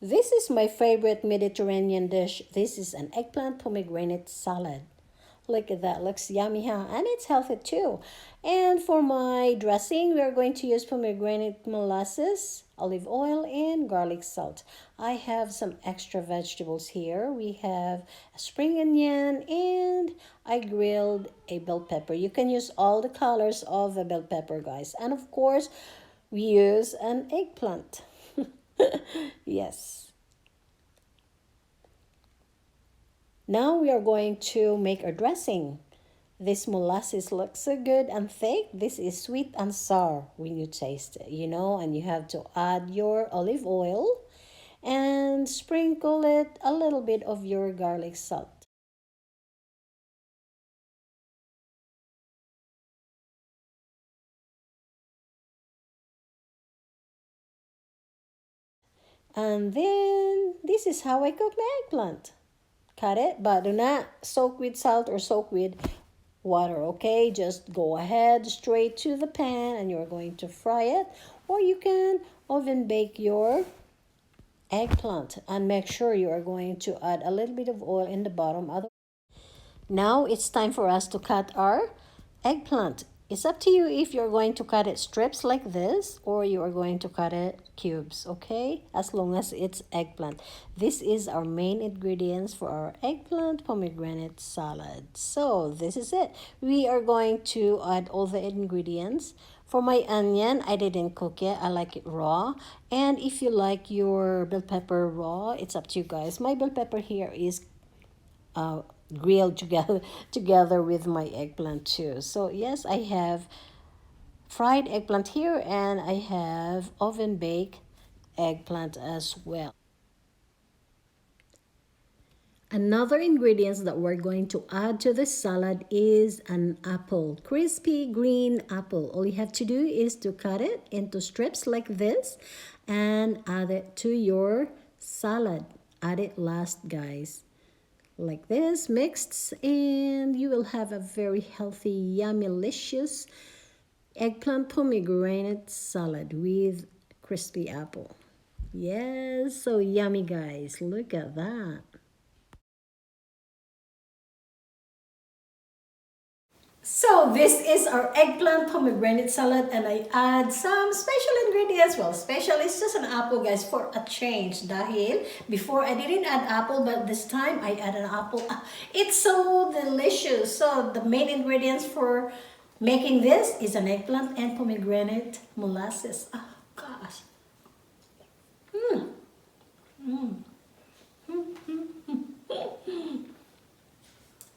This is my favorite Mediterranean dish. This is an eggplant pomegranate salad. Look at that, looks yummy, huh? And it's healthy too. And for my dressing, we are going to use pomegranate molasses, olive oil, and garlic salt. I have some extra vegetables here. We have a spring onion, and I grilled a bell pepper. You can use all the colors of a bell pepper, guys. And of course, we use an eggplant. Yes. Now we are going to make our dressing. This molasses looks so good and thick. This is sweet and sour when you taste it, and you have to add your olive oil and sprinkle it a little bit of your garlic salt. And then this is how I cook my eggplant. Cut it, but do not soak with salt or soak with water, okay? Just go ahead straight to the pan and you're going to fry it, or you can oven bake your eggplant and make sure you are going to add a little bit of oil in the bottom. Now it's time for us to cut our eggplant. It's up to you if you're going to cut it strips like this or you are going to cut it cubes, okay? As long as it's eggplant. This is our main ingredients for our eggplant pomegranate salad. So this is it. We are going to add all the ingredients. For my onion, I didn't cook it. I like it raw. And if you like your bell pepper raw, it's up to you guys. My bell pepper here is uh, grilled together with my eggplant too. So yes, I have fried eggplant here and I have oven baked eggplant as well. Another ingredients that we're going to add to the salad is an apple, crispy green apple. All you have to do is to cut it into strips like this and add it to your salad. Add it last, guys. Like this, mixed, and you will have a very healthy, yummy, delicious eggplant pomegranate salad with crispy apple. Yes, so yummy, guys. Look at that. So this is our eggplant pomegranate salad and I add some special ingredients. Well, special is just an apple, guys, for a change. Dahil before I didn't add apple, but this time I add an apple. It's so delicious. So the main ingredients for making this is an eggplant and pomegranate molasses. Oh gosh. Mm.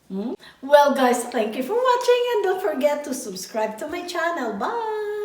Mm. Well, guys, thank you for watching and don't forget to subscribe to my channel. Bye!